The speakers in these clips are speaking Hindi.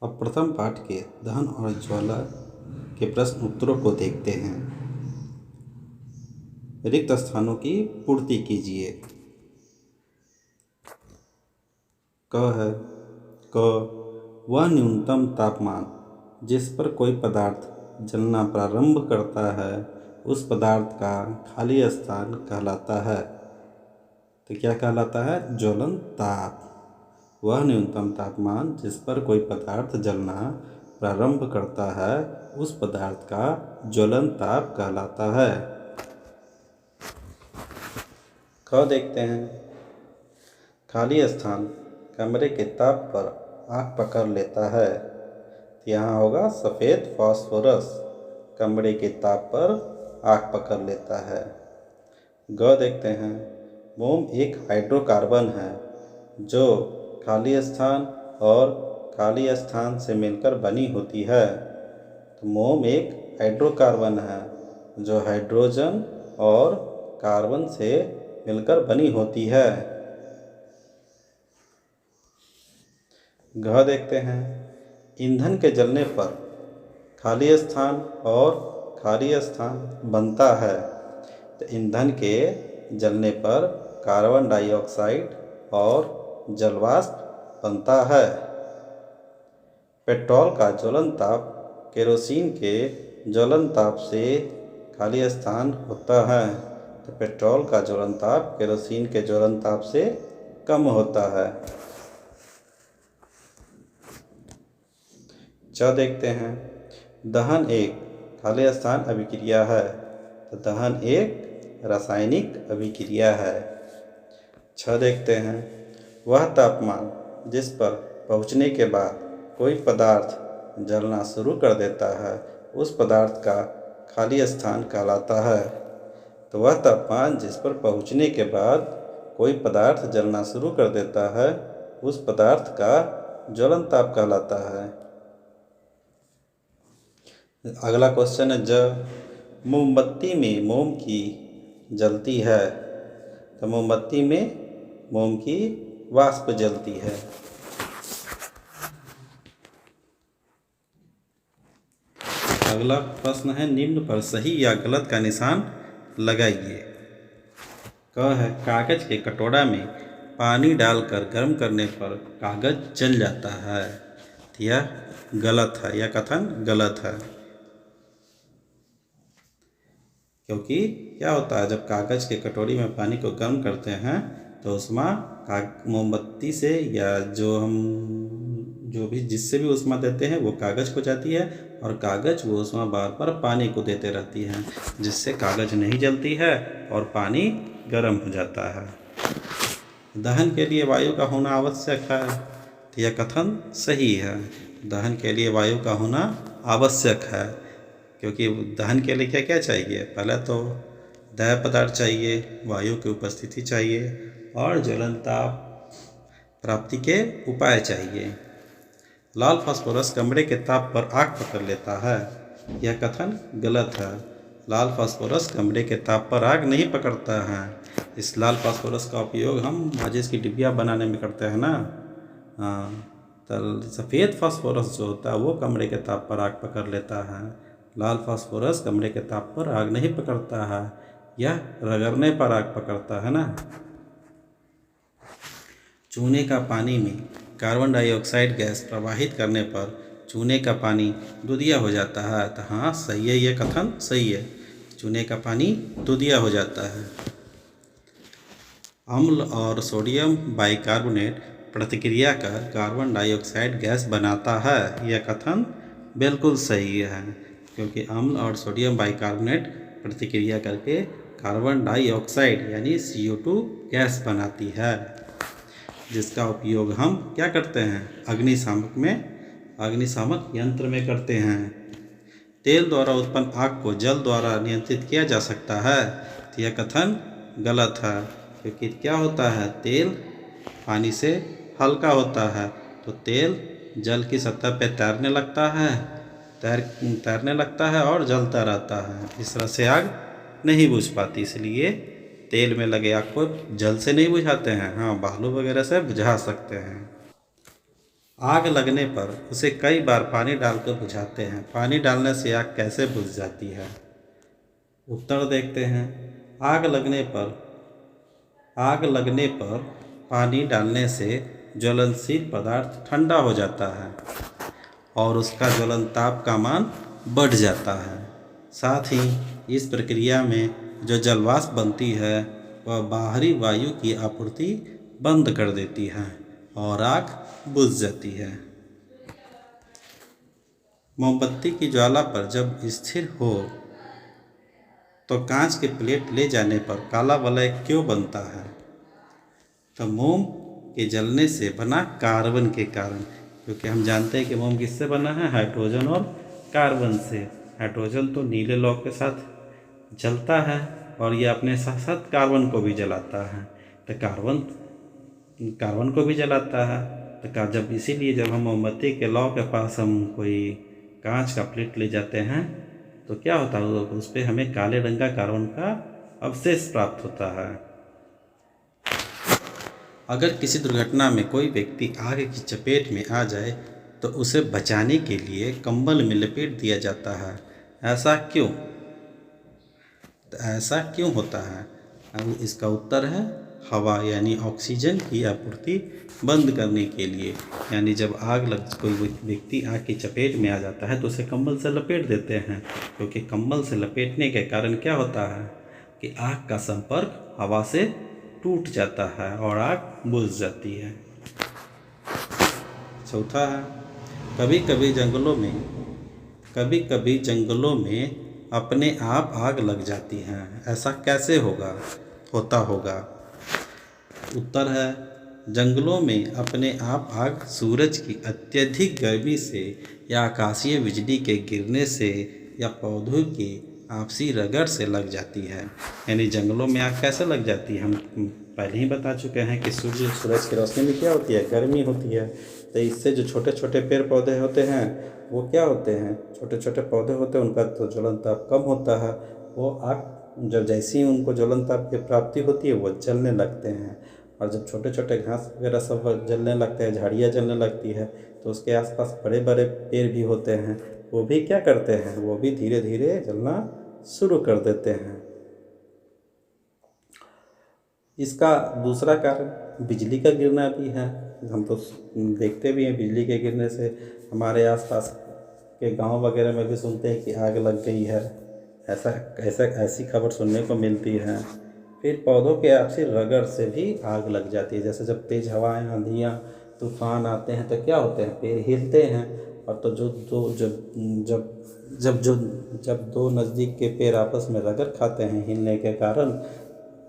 अब प्रथम पाठ के दहन और ज्वाला के प्रश्न उत्तरों को देखते हैं। रिक्त स्थानों की पूर्ति कीजिए। क है क वह न्यूनतम तापमान जिस पर कोई पदार्थ जलना प्रारंभ करता है उस पदार्थ का खाली स्थान कहलाता है। तो क्या कहलाता है? ज्वलन ताप। वह न्यूनतम तापमान जिस पर कोई पदार्थ जलना प्रारंभ करता है उस पदार्थ का ज्वलन ताप कहलाता है। ख देखते हैं। खाली स्थान कमरे के ताप पर आग पकड़ लेता है। यहाँ होगा सफ़ेद फास्फोरस कमरे के ताप पर आग पकड़ लेता है। ग देखते हैं। मोम एक हाइड्रोकार्बन है जो खाली स्थान और खाली स्थान से मिलकर बनी होती है। तो मोम एक हाइड्रोकार्बन है जो हाइड्रोजन और कार्बन से मिलकर बनी होती है। घ देखते हैं। ईंधन के जलने पर खाली स्थान और खाली स्थान बनता है। तो ईंधन के जलने पर कार्बन डाइऑक्साइड और जलवाष्प बनता है। पेट्रोल का ज्वलन ताप केरोसिन के ज्वलन ताप से खाली स्थान होता है। तो पेट्रोल का ज्वलन ताप केरोसिन के ज्वलन ताप से कम होता है। च देखते हैं। दहन एक खाली स्थान अभिक्रिया है। तो दहन एक रासायनिक अभिक्रिया है। छ देखते हैं। वह तापमान जिस पर पहुँचने के बाद कोई पदार्थ जलना शुरू कर देता है उस पदार्थ का खाली स्थान कहलाता है। तो वह तापमान जिस पर पहुँचने के बाद कोई पदार्थ जलना शुरू कर देता है उस पदार्थ का ज्वलन ताप कहलाता है। अगला क्वेश्चन है ज मोमबत्ती में मोम की जलती है। तो मोमबत्ती में मोम की वाष्प जलती है। अगला प्रश्न है निम्न पर सही या गलत का निशान लगाइए। क है कागज के कटोरा में पानी डालकर गर्म करने पर कागज जल जाता है। तो यह गलत है, यह कथन गलत है। क्योंकि क्या होता है जब कागज़ के कटोरी में पानी को गर्म करते हैं तो उसमें मोमबत्ती से या जो भी जिससे भी उष्मा देते हैं वो कागज़ को जाती है और कागज़ वो उष्मा बार बार पानी को देते रहती है जिससे कागज़ नहीं जलती है और पानी गर्म हो जाता है। दहन के लिए वायु का होना आवश्यक है। तो यह कथन सही है। दहन के लिए वायु का होना आवश्यक है क्योंकि दहन के लिए क्या क्या चाहिए? पहले तो देय पदार्थ चाहिए, वायु की उपस्थिति चाहिए और ज्वलन ताप प्राप्ति के उपाय चाहिए। लाल फास्फोरस कमरे के ताप पर आग पकड़ लेता है। यह कथन गलत है। लाल फास्फोरस कमरे के ताप पर आग नहीं पकड़ता है। इस लाल फास्फोरस का उपयोग हम माचिस की डिब्बियाँ बनाने में करते हैं ना। हाँ, तो सफ़ेद फास्फोरस जो होता है वो कमरे के ताप पर आग पकड़ लेता है। लाल फास्फोरस कमरे के ताप पर आग नहीं पकड़ता है, यह रगड़ने पर आग पकड़ता है ना। चूने का पानी में कार्बन डाइऑक्साइड गैस प्रवाहित करने पर चूने का पानी दूधिया हो जाता है। तो हाँ सही है, यह कथन सही है। चूने का पानी दूधिया हो जाता है। अम्ल और सोडियम बाइकार्बोनेट प्रतिक्रिया कर कार्बन डाइऑक्साइड गैस बनाता है। यह कथन बिल्कुल सही है क्योंकि अम्ल और सोडियम बाइकार्बोनेट प्रतिक्रिया करके कार्बन डाइऑक्साइड यानी CO2 गैस बनाती है जिसका उपयोग हम क्या करते हैं? अग्निशामक यंत्र में करते हैं। तेल द्वारा उत्पन्न आग को जल द्वारा नियंत्रित किया जा सकता है। तो यह कथन गलत है क्योंकि क्या होता है? तेल पानी से हल्का होता है तो तेल जल की सतह पर तैरने लगता है और जलता रहता है। इस तरह से आग नहीं बुझ पाती, इसलिए तेल में लगे आग को जल से नहीं बुझाते हैं। हाँ, बालू वगैरह से बुझा सकते हैं। आग लगने पर उसे कई बार पानी डालकर बुझाते हैं। पानी डालने से आग कैसे बुझ जाती है? उत्तर देखते हैं। आग लगने पर आग लगने पर पानी डालने से ज्वलनशील पदार्थ ठंडा हो जाता है और उसका ज्वलन ताप का मान बढ़ जाता है। साथ ही इस प्रक्रिया में जो जलवाष्प बनती है वह बाहरी वायु की आपूर्ति बंद कर देती है और आग बुझ जाती है। मोमबत्ती की ज्वाला पर जब स्थिर हो तो कांच के प्लेट ले जाने पर काला वलय क्यों बनता है? तो मोम के जलने से बना कार्बन के कारण, क्योंकि हम जानते हैं कि मोम किससे बना है? हाइड्रोजन और कार्बन से। हाइड्रोजन तो नीले लौ के साथ जलता है और ये अपने साथ साथ कार्बन को भी जलाता है। तो कार्बन को भी जलाता है। तो जब इसीलिए जब हम मोमबत्ती के लौ के पास हम कोई कांच का प्लेट ले जाते हैं तो क्या होता है, उस पर हमें काले रंग का कार्बन का अवशेष प्राप्त होता है। अगर किसी दुर्घटना में कोई व्यक्ति आग की चपेट में आ जाए तो उसे बचाने के लिए कंबल में लपेट दिया जाता है। ऐसा क्यों? तो ऐसा क्यों होता है? अब इसका उत्तर है हवा यानी ऑक्सीजन की आपूर्ति बंद करने के लिए। यानी जब कोई व्यक्ति आग की चपेट में आ जाता है तो उसे कंबल से लपेट देते हैं, क्योंकि कंबल से लपेटने के कारण क्या होता है कि आग का संपर्क हवा से टूट जाता है और आग बुझ जाती है। चौथा है, कभी कभी जंगलों में अपने आप आग लग जाती है। ऐसा कैसे होता होगा? उत्तर है, जंगलों में अपने आप आग सूरज की अत्यधिक गर्मी से या आकाशीय बिजली के गिरने से या पौधों की आपसी रगड़ से लग जाती है। यानी जंगलों में आग कैसे लग जाती है? हम पहले ही बता चुके हैं कि सूरज की रोशनी में क्या होती है? गर्मी होती है। तो इससे जो छोटे छोटे पेड़ पौधे होते हैं वो क्या होते हैं? छोटे छोटे पौधे होते हैं, उनका तो ज्वलन ताप कम होता है। वो आग जब जैसे ही उनको ज्वलन ताप की प्राप्ति होती है वो जलने लगते हैं। और जब छोटे छोटे घास वगैरह सब जलने लगते हैं, झाड़ियाँ जलने लगती है, तो उसके आसपास बड़े बड़े पेड़ भी होते हैं, वो भी क्या करते हैं? वो भी धीरे धीरे जलना शुरू कर देते हैं। इसका दूसरा कारण बिजली का गिरना भी है। हम तो देखते भी हैं बिजली के गिरने से हमारे आसपास के गांव वगैरह में भी सुनते हैं कि आग लग गई है। ऐसी खबर सुनने को मिलती है। फिर पौधों के आपसी रगड़ से भी आग लग जाती है। जैसे जब तेज़ हवाएं, आंधियाँ, तूफान आते हैं तो क्या होते हैं? पेड़ हिलते हैं। और तो जब दो नज़दीक के पेड़ आपस में रगड़ खाते हैं हिलने के कारण,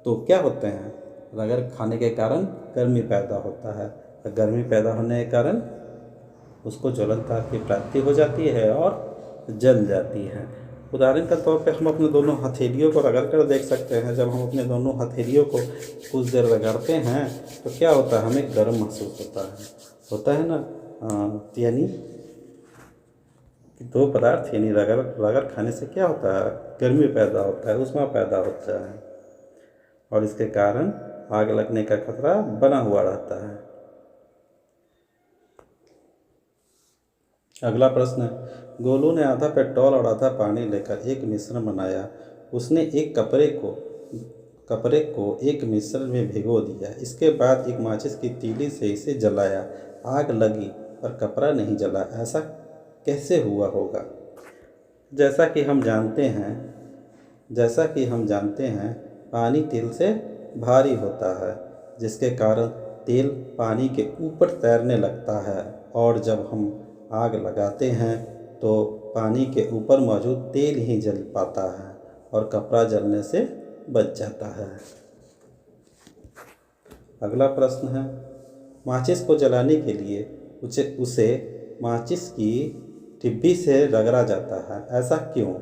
तो क्या होते हैं? रगड़ खाने के कारण गर्मी पैदा होता है। और गर्मी पैदा होने के कारण उसको ज्वलन ताप की प्राप्ति हो जाती है और जल जाती है। उदाहरण के तौर पे हम अपने दोनों हथेलियों को रगड़ कर देख सकते हैं। जब हम अपने दोनों हथेलियों को कुछ देर रगड़ते हैं तो क्या होता है? हमें गर्म महसूस होता है ना। यानी दो पदार्थ यानी रगड़ खाने से क्या होता है? गर्मी पैदा होता है, ऊष्मा पैदा होता है और इसके कारण आग लगने का खतरा बना हुआ रहता है। अगला प्रश्न है, गोलू ने आधा पेट्रोल और आधा पानी लेकर एक मिश्रण बनाया। उसने एक कपड़े को एक मिश्रण में भिगो दिया। इसके बाद एक माचिस की तीली से इसे जलाया। आग लगी पर कपड़ा नहीं जला। ऐसा कैसे हुआ होगा? जैसा कि हम जानते हैं पानी तेल से भारी होता है, जिसके कारण तेल पानी के ऊपर तैरने लगता है और जब हम आग लगाते हैं तो पानी के ऊपर मौजूद तेल ही जल पाता है और कपड़ा जलने से बच जाता है। अगला प्रश्न है, माचिस को जलाने के लिए उसे माचिस की डिब्बी से रगड़ा जाता है। ऐसा क्यों?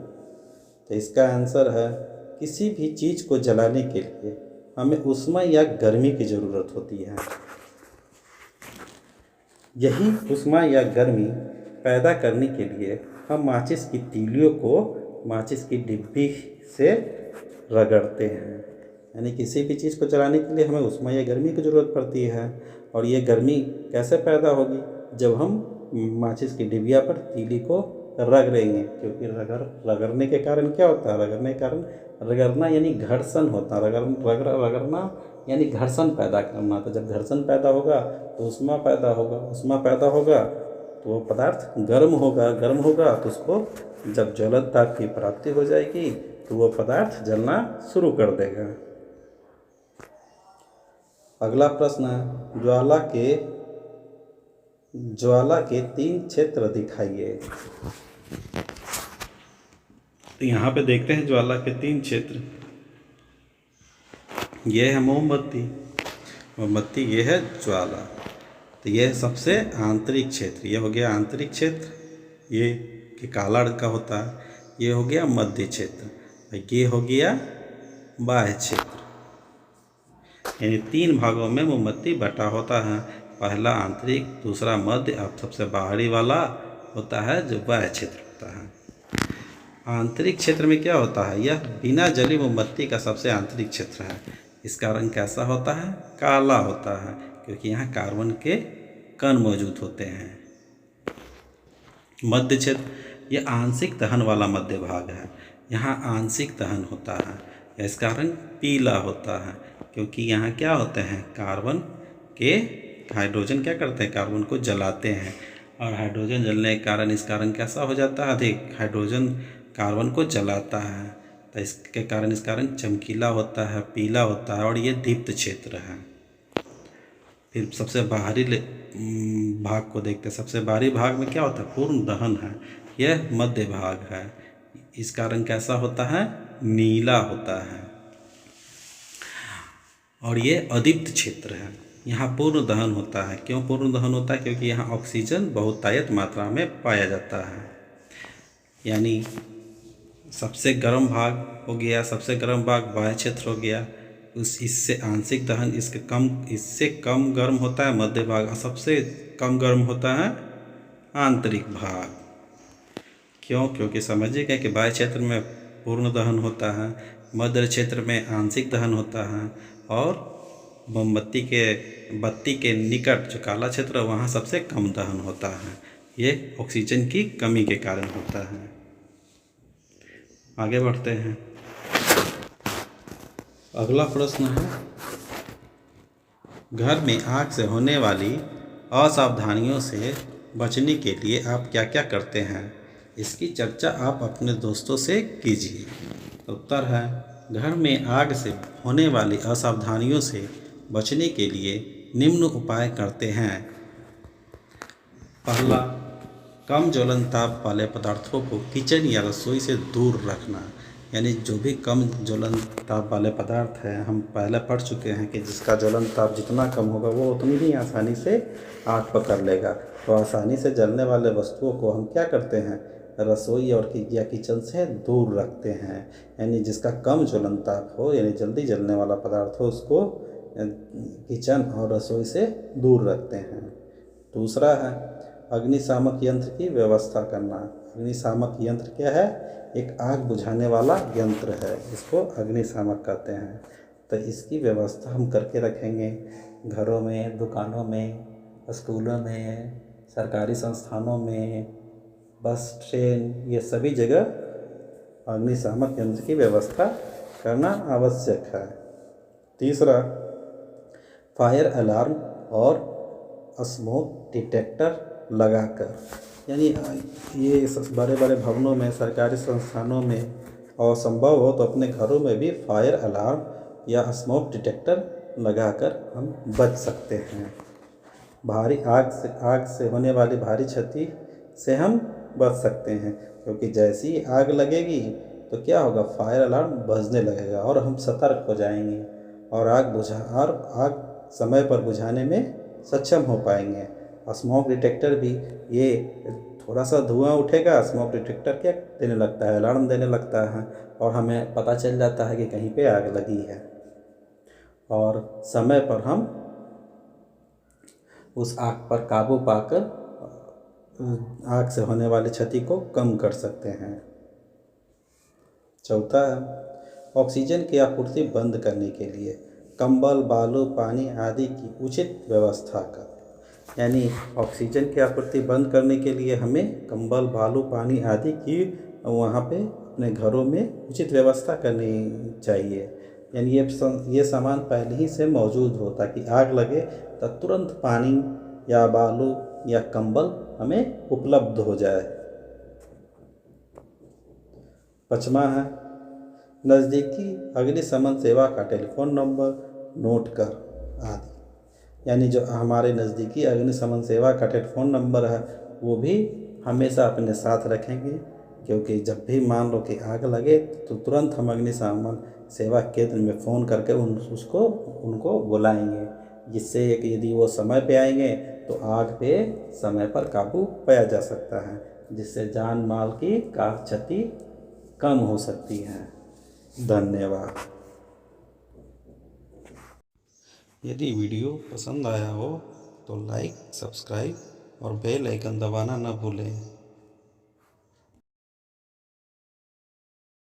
तो इसका आंसर है, किसी भी चीज़ को जलाने के लिए हमें ऊष्मा या गर्मी की ज़रूरत होती है। यही ऊष्मा या गर्मी पैदा करने के लिए हम माचिस की तीलियों को माचिस की डिब्बी से रगड़ते हैं। यानी किसी भी चीज़ को जलाने के लिए हमें ऊष्मा या गर्मी की ज़रूरत पड़ती है। और ये गर्मी कैसे पैदा होगी? जब हम माचिस की डिबिया पर तीली को रगड़ेंगे, क्योंकि रगड़ने के कारण क्या होता है, रगड़ना यानी घर्षण होता है। रगड़ना यानी घर्षण पैदा करना। तो जब घर्षण पैदा होगा तो ऊष्मा पैदा होगा तो वो पदार्थ गर्म होगा तो उसको जब ज्वलन ताप की प्राप्ति हो जाएगी तो वो पदार्थ जलना शुरू कर देगा। अगला प्रश्न है, ज्वाला के 3 क्षेत्र दिखाइए। तो यहाँ पे देखते हैं ज्वाला के 3 क्षेत्र। ये है मोमबत्ती, ये है ज्वाला। तो ये सबसे आंतरिक क्षेत्र, ये हो गया आंतरिक क्षेत्र, ये कि काला रंग का होता है। ये हो गया मध्य क्षेत्र, ये हो गया बाह्य क्षेत्र। यानी 3 भागों में मोमबत्ती बटा होता है। पहला आंतरिक, दूसरा मध्य, अब सबसे बाहरी वाला होता है जो बाह्य क्षेत्र होता है। आंतरिक क्षेत्र में क्या होता है, यह बिना जली मोमबत्ती का सबसे आंतरिक क्षेत्र है। इसका रंग कैसा होता है, काला होता है, क्योंकि यहाँ कार्बन के कण मौजूद होते हैं। मध्य क्षेत्र, यह आंशिक दहन वाला मध्य भाग है। यहाँ आंशिक दहन होता है। इसका रंग पीला होता है, क्योंकि यहाँ क्या होते हैं, कार्बन के हाइड्रोजन क्या करते हैं, कार्बन को जलाते हैं, और हाइड्रोजन जलने के कारण इसका रंग कैसा हो जाता है, अधिक। हाइड्रोजन कार्बन को जलाता है तो इसके कारण इसका रंग चमकीला होता है, पीला होता है, और ये दीप्त क्षेत्र है। फिर सबसे बाहरी भाग को देखते हैं। सबसे बाहरी भाग में क्या होता है, पूर्ण दहन है। यह मध्य भाग है। इसका रंग कैसा होता है, नीला होता है। और ये अदीप्त क्षेत्र है। यहाँ पूर्ण दहन होता है। क्यों पूर्ण दहन होता है, क्योंकि यहाँ ऑक्सीजन बहुतायत मात्रा में पाया जाता है। यानी सबसे गर्म भाग हो गया, सबसे गर्म भाग बाह्य क्षेत्र हो गया। इससे आंशिक दहन इससे कम गर्म होता है मध्य भाग, और सबसे कम गर्म होता है आंतरिक भाग। क्यों, क्योंकि समझिएगा कि बाह्य क्षेत्र में पूर्ण दहन होता है, मध्य क्षेत्र में आंशिक दहन होता है, और बत्ती के निकट जो काला क्षेत्र है वहाँ सबसे कम दहन होता है। ये ऑक्सीजन की कमी के कारण होता है। आगे बढ़ते हैं। अगला प्रश्न है, घर में आग से होने वाली असावधानियों से बचने के लिए आप क्या क्या करते हैं? इसकी चर्चा आप अपने दोस्तों से कीजिए। उत्तर है, घर में आग से होने वाली असावधानियों से बचने के लिए निम्न उपाय करते हैं। पहला, कम ज्वलन ताप वाले पदार्थों को किचन या रसोई से दूर रखना। यानी जो भी कम ज्वलन ताप वाले पदार्थ हैं, हम पहले पढ़ चुके हैं कि जिसका ज्वलन ताप जितना कम होगा वो उतनी ही आसानी से आग पकड़ लेगा। तो आसानी से जलने वाले वस्तुओं को हम क्या करते हैं, रसोई या किचन से दूर रखते हैं। यानी जिसका कम ज्वलन ताप हो, यानी जल्दी जलने वाला पदार्थ हो, उसको किचन और रसोई से दूर रखते हैं। दूसरा है अग्निशामक यंत्र की व्यवस्था करना। अग्निशामक यंत्र क्या है, एक आग बुझाने वाला यंत्र है, इसको अग्निशामक कहते हैं। तो इसकी व्यवस्था हम करके रखेंगे। घरों में, दुकानों में, स्कूलों में, सरकारी संस्थानों में, बस, ट्रेन, ये सभी जगह अग्निशामक यंत्र की व्यवस्था करना आवश्यक है। तीसरा, फायर अलार्म और स्मोक डिटेक्टर लगाकर। यानी ये बड़े बड़े भवनों में, सरकारी संस्थानों में, और संभव हो तो अपने घरों में भी फायर अलार्म या स्मोक डिटेक्टर लगाकर हम बच सकते हैं। भारी आग से होने वाली भारी क्षति से हम बच सकते हैं, क्योंकि जैसी ही आग लगेगी तो क्या होगा, फायर अलार्म बजने लगेगा और हम सतर्क हो जाएंगे और आग समय पर बुझाने में सक्षम हो पाएंगे। स्मोक डिटेक्टर भी, ये थोड़ा सा धुआं उठेगा, स्मोक डिटेक्टर क्या देने लगता है, अलार्म देने लगता है, और हमें पता चल जाता है कि कहीं पे आग लगी है, और समय पर हम उस आग पर काबू पाकर आग से होने वाली क्षति को कम कर सकते हैं। चौथा है ऑक्सीजन की आपूर्ति बंद करने के लिए कंबल, बालू, पानी आदि की उचित व्यवस्था कर। यानी ऑक्सीजन की आपूर्ति बंद करने के लिए हमें कंबल, बालू, पानी आदि की वहाँ पे अपने घरों में उचित व्यवस्था करनी चाहिए। यानी ये सामान पहले ही से मौजूद हो, ताकि आग लगे तो तुरंत पानी या बालू या कंबल हमें उपलब्ध हो जाए। 5वां है, नज़दीकी अग्निशमन सेवा का टेलीफ़ोन नंबर नोट कर आदि। यानी जो हमारे नज़दीकी अग्निशमन सेवा का टेलीफ़ोन नंबर है वो भी हमेशा अपने साथ रखेंगे, क्योंकि जब भी मान लो कि आग लगे तो तुरंत हम अग्निशमन सेवा केंद्र में फ़ोन करके उनको बुलाएंगे, जिससे कि यदि वो समय पे आएंगे तो आग पे समय पर काबू पाया जा सकता है, जिससे जान माल की का क्षति कम हो सकती है। धन्यवाद। यदि वीडियो पसंद आया हो तो लाइक, सब्सक्राइब और बेल आइकन दबाना न भूलें।